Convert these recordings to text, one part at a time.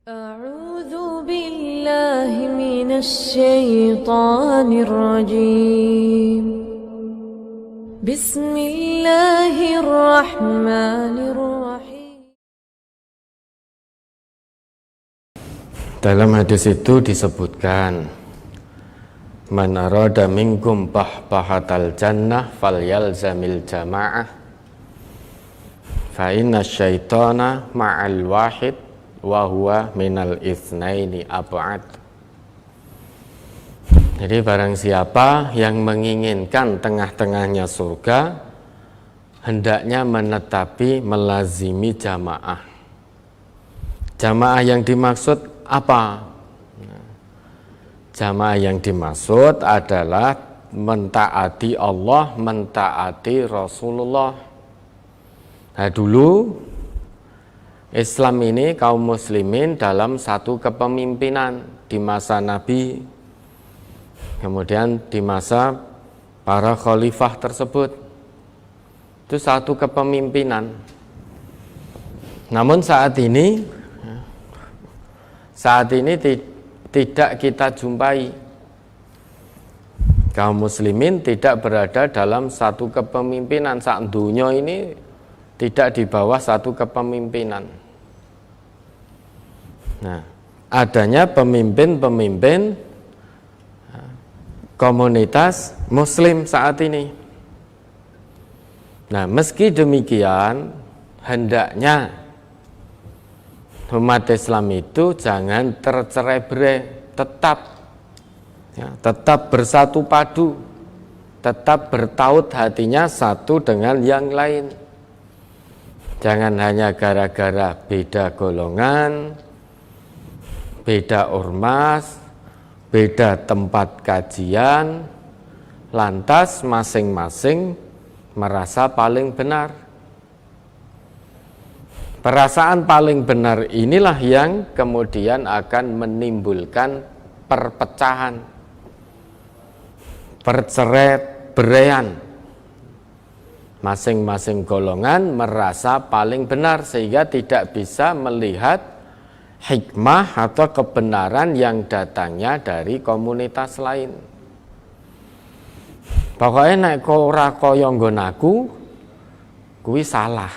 أعوذ بالله من الشيطان الرجيم بسم الله الرحمن الرحيم. Dalam hadis itu disebutkan, man arada minkum bahbahatal jannah falyalzamil jamaah fa inna syaitana ma'al wahid wa huwa minal itsnaini ab'ad. Jadi barang siapa yang menginginkan tengah-tengahnya surga, hendaknya menetapi melazimi jamaah. Jamaah yang dimaksud apa? Jamaah yang dimaksud adalah mentaati Allah, mentaati Rasulullah. Nah, dulu Islam ini kaum muslimin dalam satu kepemimpinan di masa Nabi, kemudian di masa para khalifah tersebut. Itu satu kepemimpinan. Namun saat ini tidak kita jumpai. Kaum muslimin tidak berada dalam satu kepemimpinan. Saat dunia ini tidak di bawah satu kepemimpinan. Nah, adanya pemimpin-pemimpin komunitas muslim saat ini. Nah, meski demikian, hendaknya umat Islam itu jangan tercerai-berai, tetap bersatu padu, tetap bertaut hatinya satu dengan yang lain. Jangan hanya gara-gara beda golongan, beda ormas, beda tempat kajian, lantas masing-masing merasa paling benar. Perasaan paling benar inilah yang kemudian akan menimbulkan perpecahan, perceraian. Masing-masing golongan merasa paling benar sehingga tidak bisa melihat hikmah atau kebenaran yang datangnya dari komunitas lain. Pokoknya nek ora kaya nggon aku, kuwi salah,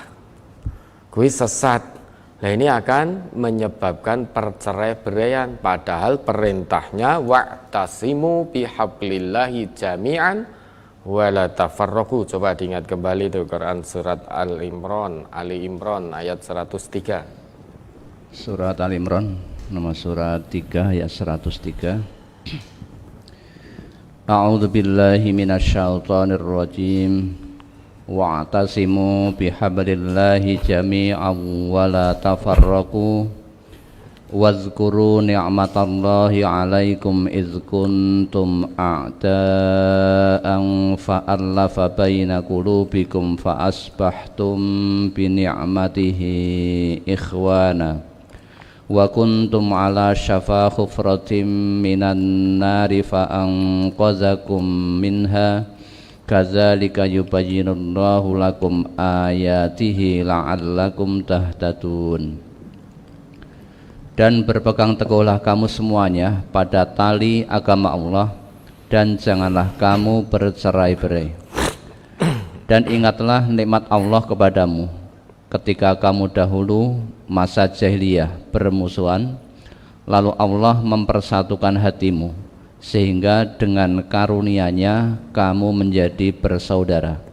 kuwi sesat. Nah, ini akan menyebabkan perceraian, padahal perintahnya wa'tasimu bihablillahi jami'an wa la tafarraqu. Coba diingat kembali itu Quran surat Ali Imran ayat 103. Surat Al-Imran nomor surat 3 ayat 103. A'udzu billahi minasyaitonir rajim. Wa'tasimu bihablillahi jami'an wa la tafarraqu. Wazkuru ni'matallahi 'alaikum idz kuntum a'da'an fa'alafa baina qulubikum fa asbahtum bi ni'matihi ikhwana. Wa kuntum ala syafa khufratin minan nari fa anqazakum minha kadzalika yubayyinullahu lakum ayatihi la'allakum tahtadun. Dan berpegang teguhlah kamu semuanya pada tali agama Allah, dan janganlah kamu bercerai-berai. Dan ingatlah nikmat Allah kepadamu ketika kamu dahulu masa jahiliyah bermusuhan, lalu Allah mempersatukan hatimu sehingga dengan karunia-Nya kamu menjadi bersaudara.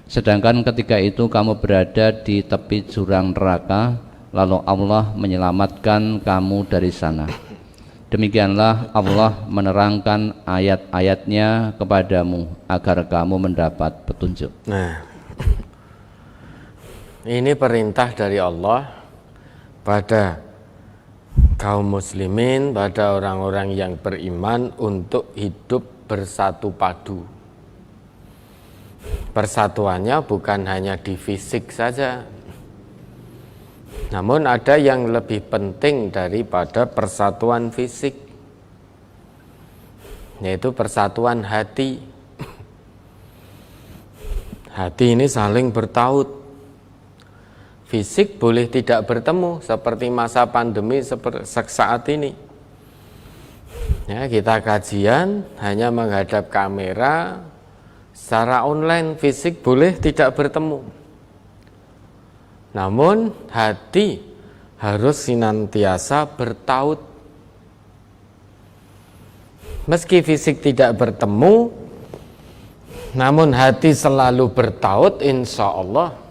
Sedangkan ketika itu kamu berada di tepi jurang neraka, lalu Allah menyelamatkan kamu dari sana. Demikianlah Allah menerangkan ayat-ayatnya kepadamu agar kamu mendapat petunjuk. Nah, ini perintah dari Allah pada kaum muslimin, pada orang-orang yang beriman untuk hidup bersatu padu. Persatuannya bukan hanya di fisik saja, namun ada yang lebih penting daripada persatuan fisik, yaitu persatuan hati. Hati ini saling bertaut. fisik boleh tidak bertemu seperti masa pandemi saat ini. Ya, kita kajian hanya menghadap kamera secara online, fisik boleh tidak bertemu. Namun hati harus senantiasa bertaut. Meski fisik tidak bertemu, namun hati selalu bertaut, insya Allah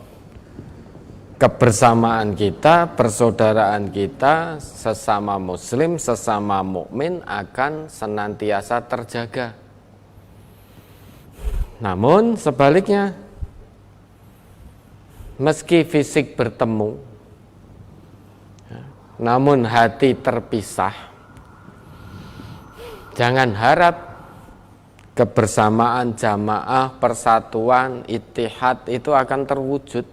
kebersamaan kita, persaudaraan kita sesama muslim, sesama mukmin akan senantiasa terjaga. Namun sebaliknya, meski fisik bertemu, namun hati terpisah, jangan harap kebersamaan jamaah, persatuan, ittihad itu akan terwujud.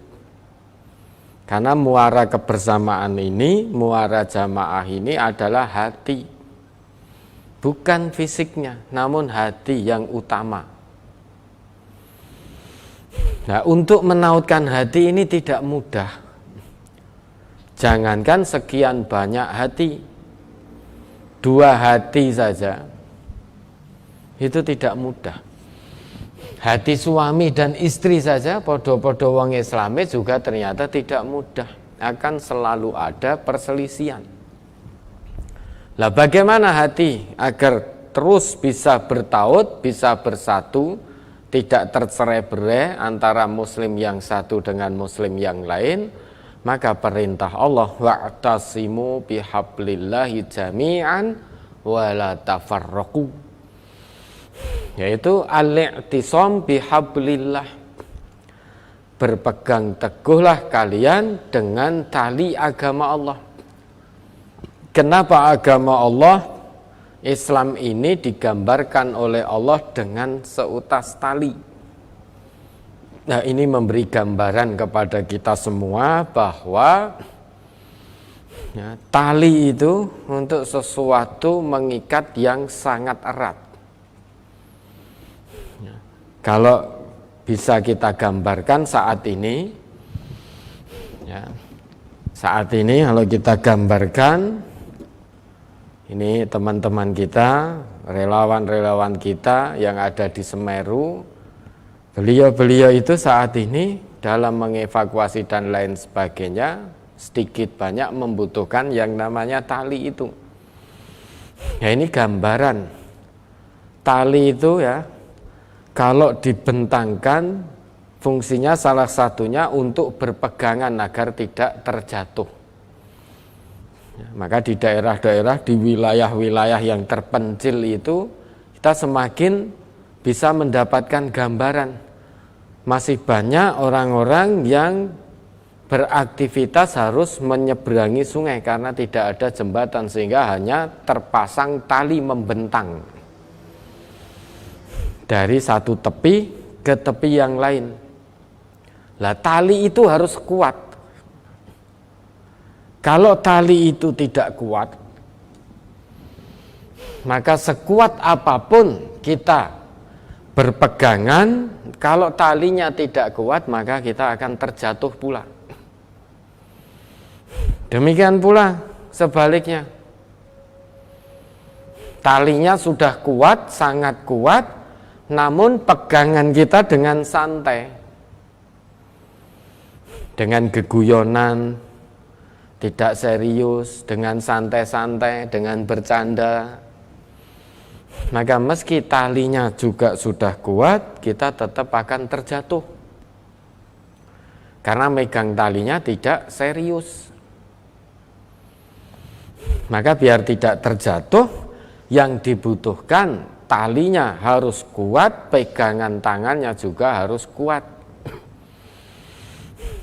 Karena muara kebersamaan ini, muara jamaah ini adalah hati. Bukan fisiknya, namun hati yang utama. Nah, untuk menautkan hati ini tidak mudah. Jangankan sekian banyak hati, 2 hati saja, itu tidak mudah. Hati suami dan istri saja, podo-podo wong Islami juga ternyata tidak mudah. Akan selalu ada perselisihan. Lah bagaimana hati agar terus bisa bertaut, bisa bersatu, tidak tercerai-berai antara muslim yang satu dengan muslim yang lain? Maka perintah Allah, wa'tasimu bihablillahi jami'an wa la tafarraqu, yaitu al-i'tisam bihablillah, berpegang teguhlah kalian dengan tali agama Allah. Kenapa agama Allah, Islam ini digambarkan oleh Allah dengan seutas tali? Nah, ini memberi gambaran kepada kita semua bahwa ya, tali itu untuk sesuatu mengikat yang sangat erat. Kalau bisa kita gambarkan saat ini, ya, saat ini kalau kita gambarkan, ini teman-teman kita, relawan-relawan kita yang ada di Semeru, beliau-beliau itu saat ini dalam mengevakuasi dan lain sebagainya, sedikit banyak membutuhkan yang namanya tali itu. Ya, ini gambaran. Tali itu ya, kalau dibentangkan, fungsinya salah satunya untuk berpegangan agar tidak terjatuh. Ya, maka di daerah-daerah, di wilayah-wilayah yang terpencil itu, kita semakin bisa mendapatkan gambaran. Masih banyak orang-orang yang beraktivitas harus menyeberangi sungai karena tidak ada jembatan, sehingga hanya terpasang tali membentang dari satu tepi ke tepi yang lain. Lah tali itu harus kuat. Kalau tali itu tidak kuat, maka sekuat apapun kita berpegangan, kalau talinya tidak kuat, maka kita akan terjatuh pula. Demikian pula sebaliknya. Talinya sudah kuat, sangat kuat, namun pegangan kita dengan santai, dengan geguyonan, tidak serius, dengan santai-santai, dengan bercanda, maka meski talinya juga sudah kuat, kita tetap akan terjatuh karena megang talinya tidak serius. Maka biar tidak terjatuh, yang dibutuhkan talinya harus kuat, pegangan tangannya juga harus kuat.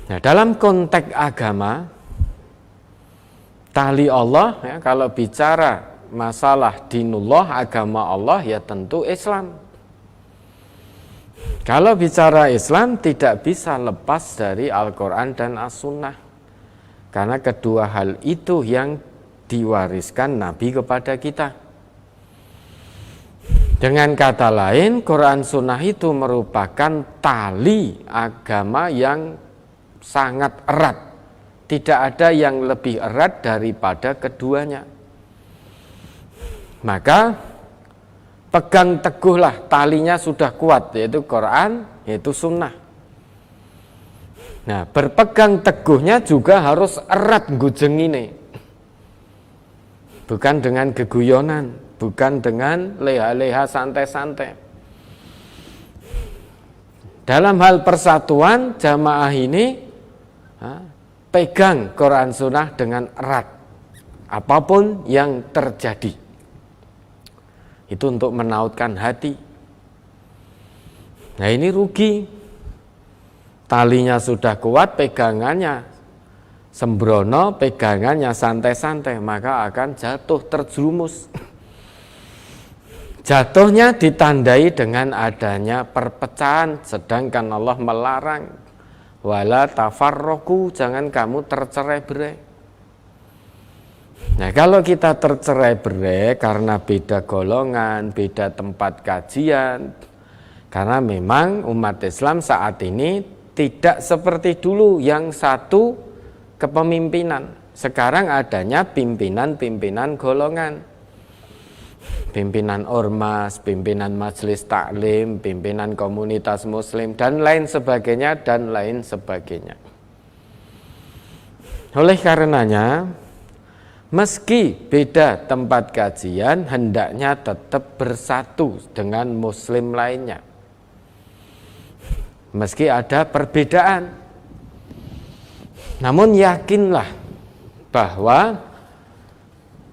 Nah, dalam konteks agama, tali Allah, ya, kalau bicara masalah dinullah, agama Allah, ya tentu Islam. Kalau bicara Islam, tidak bisa lepas dari Al-Quran dan As-Sunnah, karena kedua hal itu yang diwariskan Nabi kepada kita. Dengan kata lain, Quran Sunnah itu merupakan tali agama yang sangat erat, Tidak ada yang lebih erat daripada keduanya. Maka pegang teguhlah, talinya sudah kuat, yaitu Quran, yaitu sunnah. Nah, berpegang teguhnya juga harus erat gujengine. Bukan dengan geguyonan, bukan dengan leha-leha santai-santai. Dalam hal persatuan jamaah ini, pegang Quran Sunnah dengan erat, apapun yang terjadi. Itu untuk menautkan hati. Nah, ini rugi. Talinya sudah kuat, pegangannya sembrono, pegangannya santai-santai, maka akan jatuh terjerumus. Jatuhnya ditandai dengan adanya perpecahan, sedangkan Allah melarang. Wala tafarroku, jangan kamu tercerai-berai. Nah, kalau kita tercerai-berai karena beda golongan, beda tempat kajian, karena memang umat Islam saat ini tidak seperti dulu yang satu kepemimpinan. Sekarang adanya pimpinan-pimpinan golongan. Pimpinan ormas, pimpinan majelis taklim, pimpinan komunitas muslim, dan lain sebagainya, dan lain sebagainya. Oleh karenanya, meski beda tempat kajian, hendaknya tetap bersatu dengan muslim lainnya. Meski ada perbedaan, namun yakinlah bahwa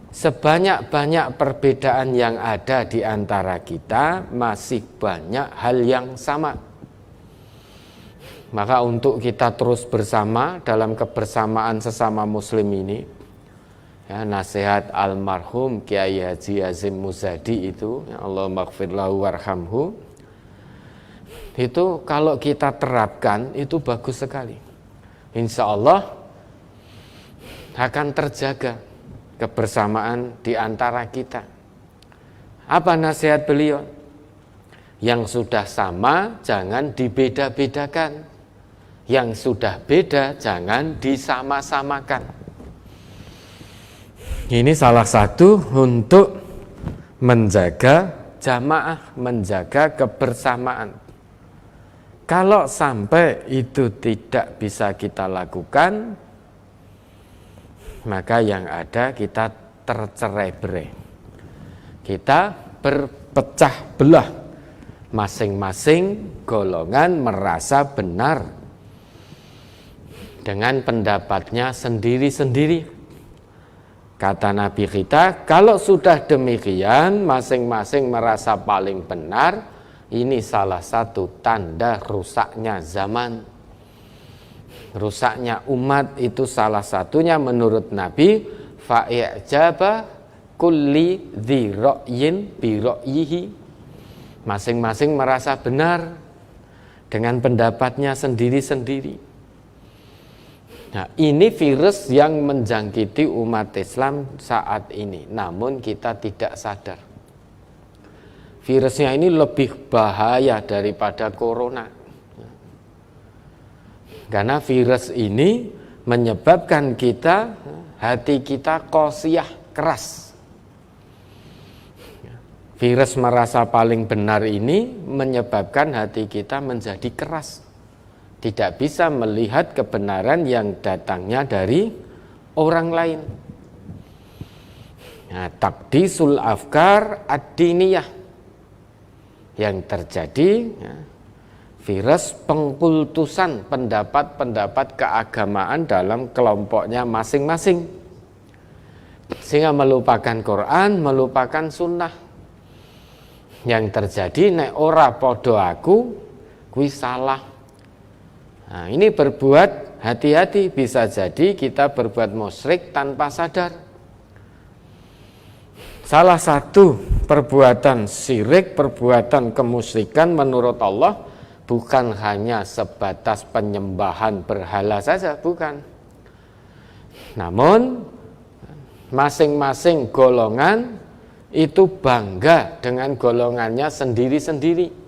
sebanyak-banyak perbedaan yang ada di antara kita, masih banyak hal yang sama. Maka untuk kita terus bersama dalam kebersamaan sesama muslim ini, ya, nasihat almarhum Kiai Haji Azim Muzadi itu, ya, Allah maghfir lahu warhamhu, itu kalau kita terapkan itu bagus sekali. Insya Allah akan terjaga kebersamaan di antara kita. Apa nasihat beliau? Yang sudah sama jangan dibeda-bedakan. Yang sudah beda jangan disama-samakan. Ini salah satu untuk menjaga jamaah, menjaga kebersamaan. Kalau sampai itu tidak bisa kita lakukan, maka yang ada kita tercerai-berai. Kita berpecah belah. Masing-masing golongan merasa benar dengan pendapatnya sendiri-sendiri. Kata Nabi kita, kalau sudah demikian, masing-masing merasa paling benar, ini salah satu tanda rusaknya zaman. Rusaknya umat itu salah satunya menurut Nabi, fa'i'jaba kulli dzi ra'yin bi ra'yihi. Masing-masing merasa benar dengan pendapatnya sendiri-sendiri. Nah, ini virus yang menjangkiti umat Islam saat ini, namun kita tidak sadar. Virusnya ini lebih bahaya daripada corona. Karena virus ini menyebabkan kita, hati kita qasiyah, keras. Virus merasa paling benar ini menyebabkan hati kita menjadi keras. Tidak bisa melihat kebenaran yang datangnya dari orang lain. Nah, taqdisul afkar ad-diniyah yang terjadi, ya, virus pengkultusan pendapat-pendapat keagamaan dalam kelompoknya masing-masing, sehingga melupakan Quran, melupakan sunnah. Yang terjadi nek ora podo aku kuwi salah. Nah, ini berbuat, hati-hati, bisa jadi kita berbuat musyrik tanpa sadar. Salah satu perbuatan syirik, perbuatan kemusyrikan menurut Allah bukan hanya sebatas penyembahan berhala saja, bukan. Namun masing-masing golongan itu bangga dengan golongannya sendiri-sendiri.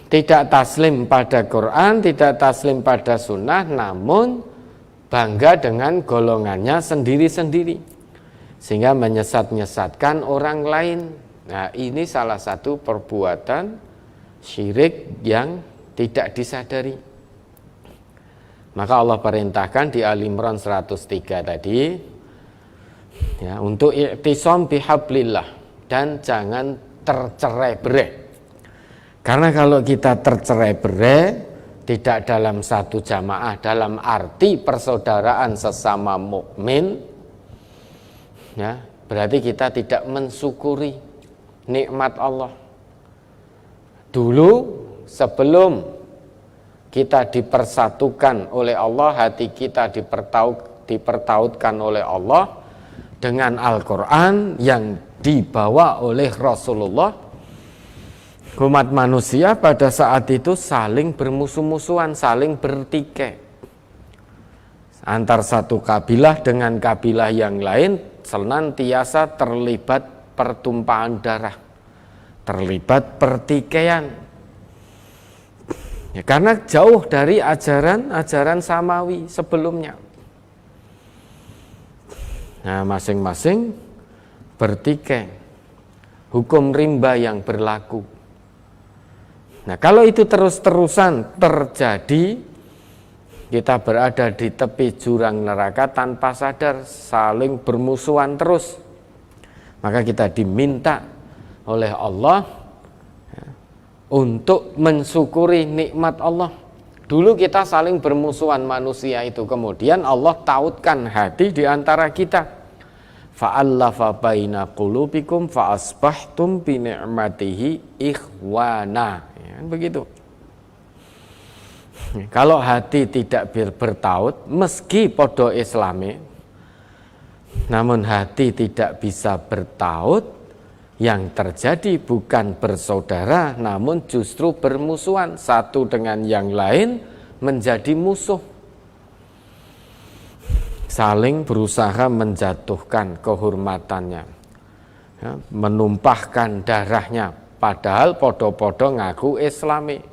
Tidak taslim pada Quran, tidak taslim pada sunnah, namun bangga dengan golongannya sendiri-sendiri, sehingga menyesat-nyesatkan orang lain. Nah, ini salah satu perbuatan syirik yang tidak disadari. Maka Allah perintahkan di Al-Imran 103 tadi, ya, untuk i'tisam bihablillah, dan jangan tercerai-berai. Karena kalau kita tercerai-berai, tidak dalam satu jamaah, dalam arti persaudaraan sesama mukmin, ya, berarti kita tidak mensyukuri nikmat Allah. Dulu sebelum kita dipersatukan oleh Allah, hati kita dipertautkan oleh Allah dengan Al-Quran yang dibawa oleh Rasulullah, umat manusia pada saat itu saling bermusuh-musuhan, saling bertikai. Antar satu kabilah dengan kabilah yang lain senantiasa terlibat pertumpahan darah, terlibat pertikaian. Ya, karena jauh dari ajaran samawi sebelumnya. Nah, masing-masing bertikai, hukum rimba yang berlaku. Nah, kalau itu terus-terusan terjadi, kita berada di tepi jurang neraka tanpa sadar, saling bermusuhan terus. Maka kita diminta oleh Allah untuk mensyukuri nikmat Allah. Dulu kita saling bermusuhan manusia itu, kemudian Allah tautkan hati di antara kita. Fa'allafa baina qulubikum fa'asbahtum bi ni'matihi ikhwana. Ya, begitu. Kalau hati tidak bertaut, meski podo islami, namun hati tidak bisa bertaut, yang terjadi bukan bersaudara, namun justru bermusuhan, satu dengan yang lain menjadi musuh, saling berusaha menjatuhkan kehormatannya, ya, menumpahkan darahnya, padahal podo-podo ngaku islami.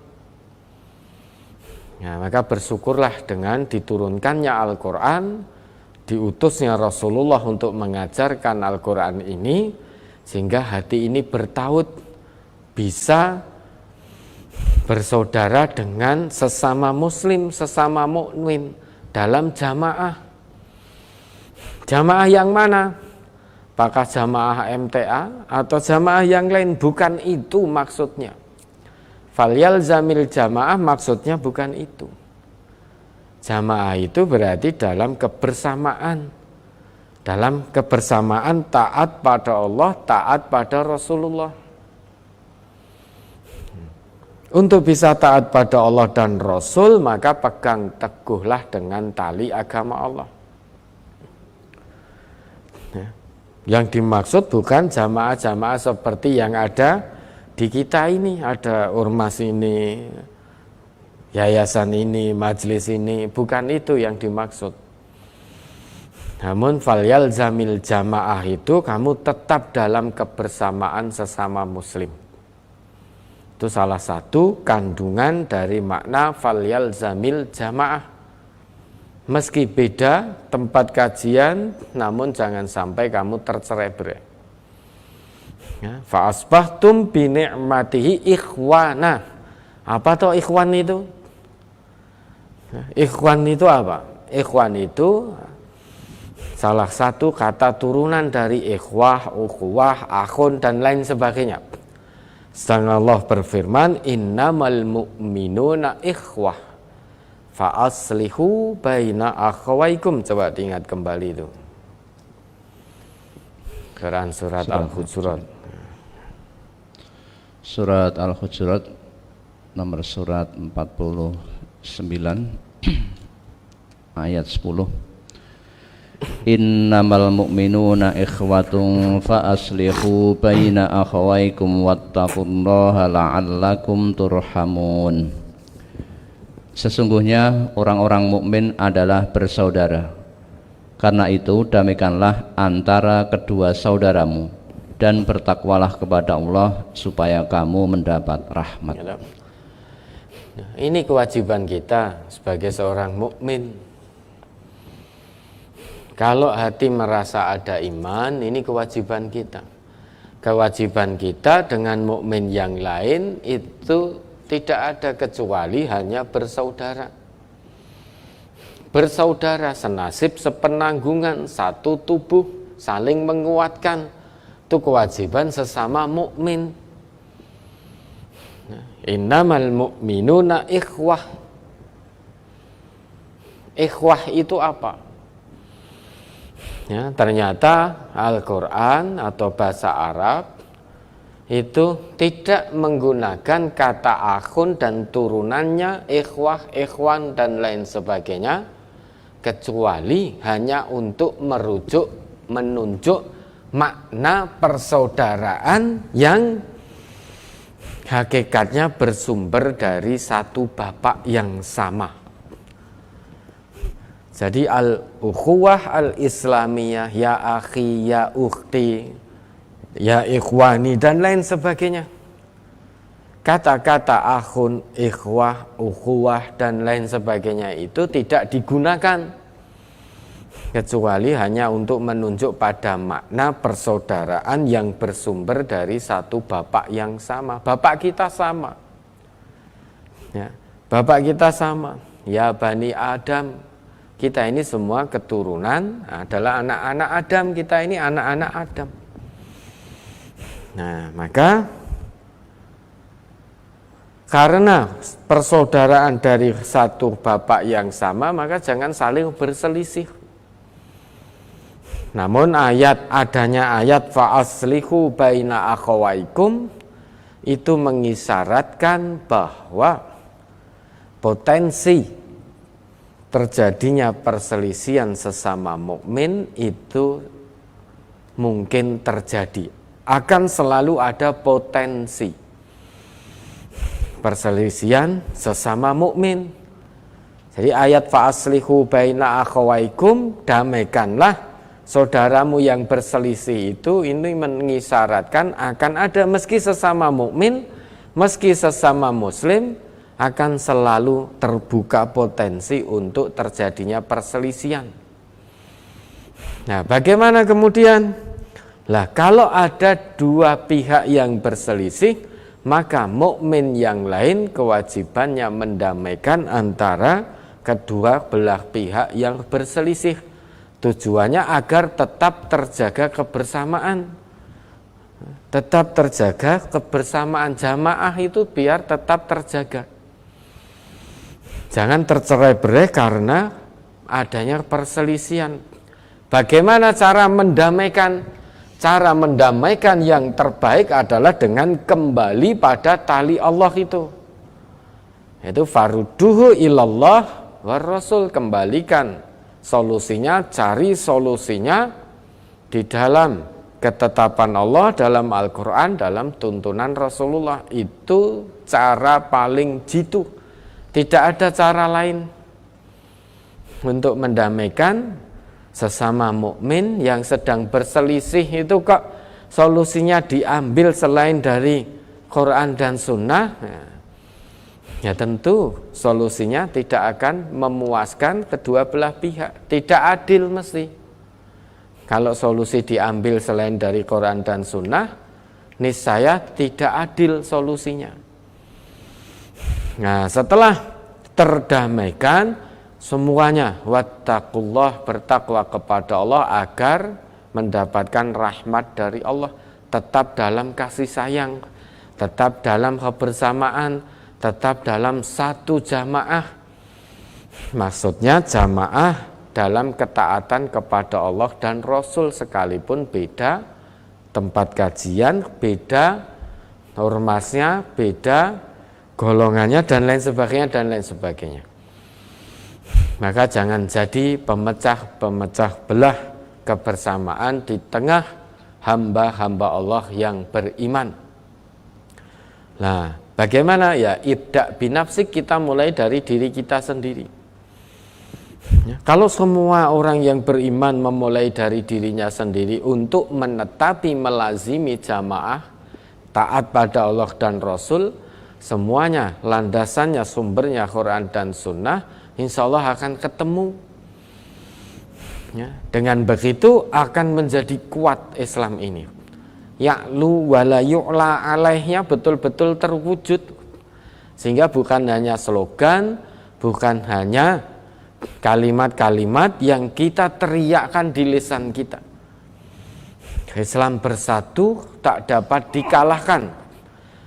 Ya, maka bersyukurlah dengan diturunkannya Al-Quran, diutusnya Rasulullah untuk mengajarkan Al-Quran ini, sehingga hati ini bertaut, bisa bersaudara dengan sesama muslim, sesama mukmin dalam jamaah. Jamaah yang mana? Apakah jamaah MTA atau jamaah yang lain? Bukan itu maksudnya. Falyalzamil jamaah maksudnya bukan itu. Jamaah itu berarti dalam kebersamaan. Dalam kebersamaan taat pada Allah, taat pada Rasulullah. Untuk bisa taat pada Allah dan Rasul, maka pegang teguhlah dengan tali agama Allah. Yang dimaksud bukan jamaah-jamaah seperti yang ada di kita ini, ada ormas ini, yayasan ini, majelis ini, bukan itu yang dimaksud. Namun falyalzamil jamaah itu kamu tetap dalam kebersamaan sesama muslim. Itu salah satu kandungan dari makna falyalzamil jamaah. Meski beda tempat kajian, namun jangan sampai kamu tercerai-berai. Ya, fa asbahtum bi ni'matihi ikhwana. Apa toh ikhwan itu? Ikhwan itu apa? Ikhwan itu salah satu kata turunan dari ikhwah, ukhuwah, akhun, dan lain sebagainya. Sedangkan Allah berfirman, innamal mu'minuna ikhwah fa aslihu baina akhawaikum. Coba diingat kembali itu. Quran surat Al-Hujurat. Surat Al-Hujurat nomor surat 49 ayat 10. Innamal mu'minuna ikhwatun fa aslihu baina akhawaikum wattaqullaha la'allakum turhamun. Sesungguhnya orang-orang mukmin adalah bersaudara. Karena itu damaikanlah antara kedua saudaramu dan bertakwalah kepada Allah supaya kamu mendapat rahmat. Ini kewajiban kita sebagai seorang mukmin. Kalau hati merasa ada iman, ini kewajiban kita. Kewajiban kita dengan mukmin yang lain itu tidak ada kecuali hanya bersaudara. Bersaudara, senasib, sepenanggungan, satu tubuh, saling menguatkan. Itu kewajiban sesama mukmin. Innamal mu'minuna ikhwah. Ikhwah itu apa? Ya, ternyata Al-Quran atau bahasa Arab itu tidak menggunakan kata akhun dan turunannya, ikhwah, ikhwan dan lain sebagainya, kecuali hanya untuk menunjuk makna persaudaraan yang hakikatnya bersumber dari satu bapak yang sama. Jadi al-ukhuwah al-islamiyah, ya akhi, ya ukhti, ya ikhwani dan lain sebagainya. Kata-kata akhun, ikhwah, ukhuwah dan lain sebagainya itu tidak digunakan kecuali hanya untuk menunjuk pada makna persaudaraan yang bersumber dari satu bapak yang sama. Bapak kita sama. Ya, bapak kita sama. Ya Bani Adam. Kita ini semua keturunan adalah anak-anak Adam, kita ini anak-anak Adam. Nah, maka karena persaudaraan dari satu bapak yang sama, maka jangan saling berselisih. Namun adanya ayat fa'aslihu baina akhawaikum itu mengisyaratkan bahwa potensi terjadinya perselisihan sesama mukmin itu mungkin terjadi, akan selalu ada potensi perselisihan sesama mukmin. Jadi ayat fa'aslihu baina akhawaikum, damaikanlah saudaramu yang berselisih itu, ini mengisyaratkan akan ada meski sesama mukmin, meski sesama muslim, akan selalu terbuka potensi untuk terjadinya perselisihan. Nah, bagaimana kemudian? Lah, kalau ada dua pihak yang berselisih, maka mukmin yang lain kewajibannya mendamaikan antara kedua belah pihak yang berselisih. Tujuannya agar tetap terjaga kebersamaan. Tetap terjaga kebersamaan jamaah itu biar tetap terjaga. Jangan tercerai-berai karena adanya perselisihan. Bagaimana cara mendamaikan? Cara mendamaikan yang terbaik adalah dengan kembali pada tali Allah itu. Itu farudduhu ilallah war rasul, kembalikan solusinya, cari solusinya di dalam ketetapan Allah, dalam Al-Quran, dalam tuntunan Rasulullah. Itu cara paling jitu. Tidak ada cara lain untuk mendamaikan sesama mukmin yang sedang berselisih. Itu kok solusinya diambil selain dari Quran dan Sunnah? Ya tentu solusinya tidak akan memuaskan kedua belah pihak. Tidak adil mesti. Kalau solusi diambil selain dari Quran dan Sunnah, niscaya tidak adil solusinya. Nah, setelah terdamaikan semuanya, wattaqullah, bertakwa kepada Allah agar mendapatkan rahmat dari Allah, tetap dalam kasih sayang, tetap dalam kebersamaan, tetap dalam satu jamaah. Maksudnya jamaah dalam ketaatan kepada Allah dan Rasul, sekalipun beda tempat kajian, beda ormasnya, beda golongannya dan lain sebagainya. Maka jangan jadi pemecah belah kebersamaan di tengah hamba-hamba Allah yang beriman. Nah, bagaimana? Ya, ibda binafsik, kita mulai dari diri kita sendiri. Ya, kalau semua orang yang beriman memulai dari dirinya sendiri untuk menetapi, melazimi jamaah, taat pada Allah dan Rasul, semuanya landasannya, sumbernya Quran dan Sunnah, insya Allah akan ketemu. Ya, dengan begitu akan menjadi kuat Islam ini. Ya'lu wala yu'la alaihnya betul-betul terwujud. Sehingga bukan hanya slogan, bukan hanya kalimat-kalimat yang kita teriakkan di lisan kita. Islam bersatu tak dapat dikalahkan.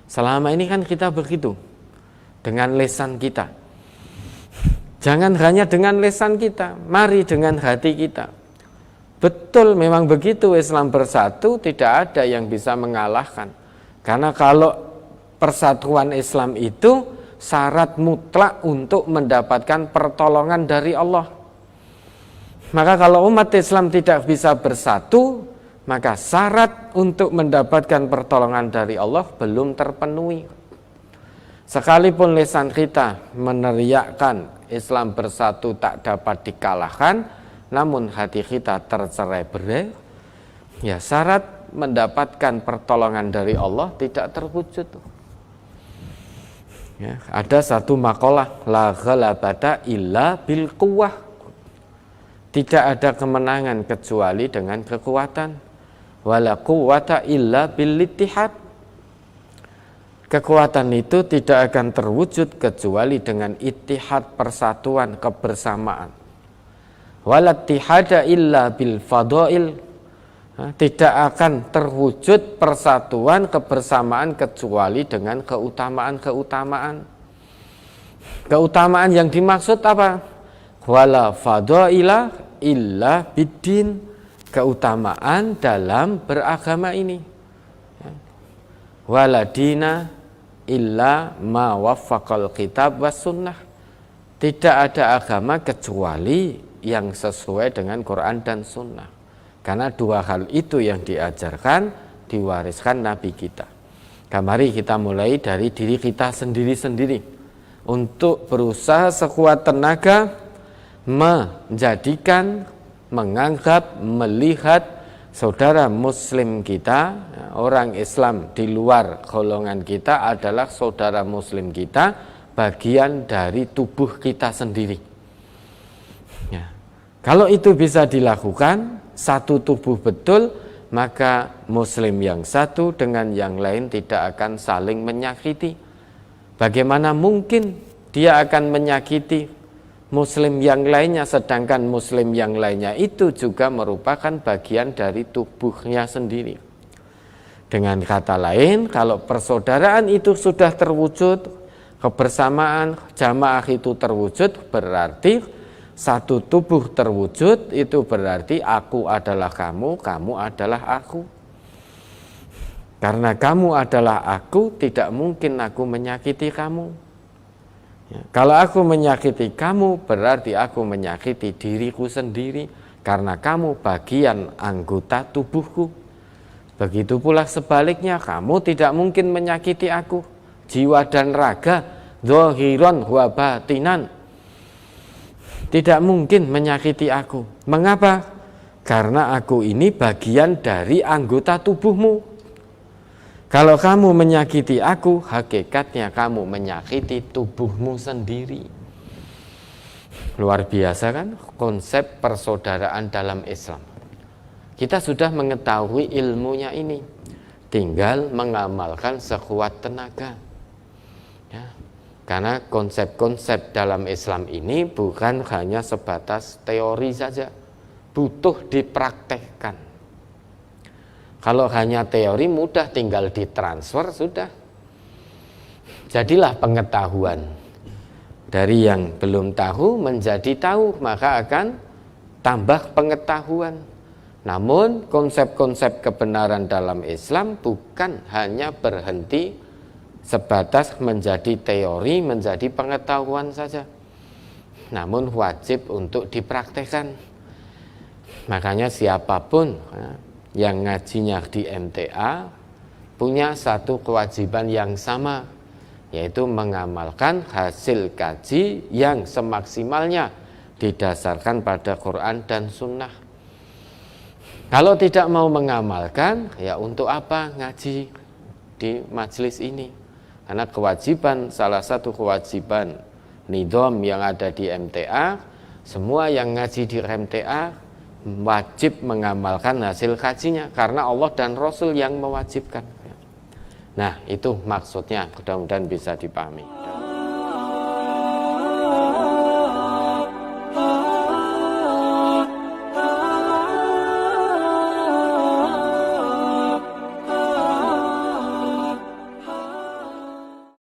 Selama ini kan kita begitu dengan lisan kita. Jangan hanya dengan lisan kita, mari dengan hati kita. Betul, memang begitu, Islam bersatu tidak ada yang bisa mengalahkan. Karena kalau persatuan Islam itu syarat mutlak untuk mendapatkan pertolongan dari Allah. Maka kalau umat Islam tidak bisa bersatu, maka syarat untuk mendapatkan pertolongan dari Allah belum terpenuhi. Sekalipun lisan kita meneriakkan Islam bersatu tak dapat dikalahkan, namun hati kita tercerai-berai, ya syarat mendapatkan pertolongan dari Allah tidak terwujud. Ya, ada satu makalah, la ghalabata illa bil quwwah. Tidak ada kemenangan kecuali dengan kekuatan. Wala quwwata illa bil ittihad. Kekuatan itu tidak akan terwujud kecuali dengan ittihad, persatuan, kebersamaan. Wala ittihada illa bil fadail. Tidak akan terwujud persatuan, kebersamaan kecuali dengan keutamaan-keutamaan. Keutamaan yang dimaksud apa? Wala fadaila illa biddin. Keutamaan dalam beragama ini. Wala dina illa ma waffaqal kitab was sunnah. Tidak ada agama kecuali yang sesuai dengan Quran dan sunnah. Karena dua hal itu yang diajarkan, diwariskan Nabi kita. Mari kita mulai dari diri kita sendiri-sendiri untuk berusaha sekuat tenaga menjadikan, menganggap, melihat saudara muslim kita, orang Islam di luar golongan kita adalah saudara muslim kita, bagian dari tubuh kita sendiri. Ya. Kalau itu bisa dilakukan, satu tubuh betul, maka muslim yang satu dengan yang lain tidak akan saling menyakiti. Bagaimana mungkin dia akan menyakiti muslim yang lainnya, sedangkan muslim yang lainnya itu juga merupakan bagian dari tubuhnya sendiri. Dengan kata lain, kalau persaudaraan itu sudah terwujud, kebersamaan jamaah itu terwujud, berarti satu tubuh terwujud, itu berarti aku adalah kamu, kamu adalah aku. Karena kamu adalah aku, tidak mungkin aku menyakiti kamu. Ya, kalau aku menyakiti kamu, berarti aku menyakiti diriku sendiri, karena kamu bagian anggota tubuhku. Begitu pula sebaliknya, kamu tidak mungkin menyakiti aku, jiwa dan raga, zahiran wa batinan. Tidak mungkin menyakiti aku. Mengapa? Karena aku ini bagian dari anggota tubuhmu. Kalau kamu menyakiti aku, hakikatnya kamu menyakiti tubuhmu sendiri. Luar biasa kan konsep persaudaraan dalam Islam. Kita sudah mengetahui ilmunya ini, tinggal mengamalkan sekuat tenaga. Ya. Karena konsep-konsep dalam Islam ini bukan hanya sebatas teori saja, butuh dipraktekkan. Kalau hanya teori mudah, tinggal ditransfer sudah. Jadilah pengetahuan. Dari yang belum tahu menjadi tahu, maka akan tambah pengetahuan. Namun konsep-konsep kebenaran dalam Islam bukan hanya berhenti sebatas menjadi teori, menjadi pengetahuan saja, namun wajib untuk dipraktekkan. Makanya siapapun yang ngajinya di MTA punya satu kewajiban yang sama, yaitu mengamalkan hasil kaji yang semaksimalnya didasarkan pada Quran dan Sunnah. Kalau tidak mau mengamalkan, ya untuk apa ngaji di majelis ini? Karena kewajiban, salah satu kewajiban nidham yang ada di MTA, semua yang ngaji di MTA wajib mengamalkan hasil kajinya karena Allah dan Rasul yang mewajibkan. Nah, itu maksudnya, mudah-mudahan bisa dipahami.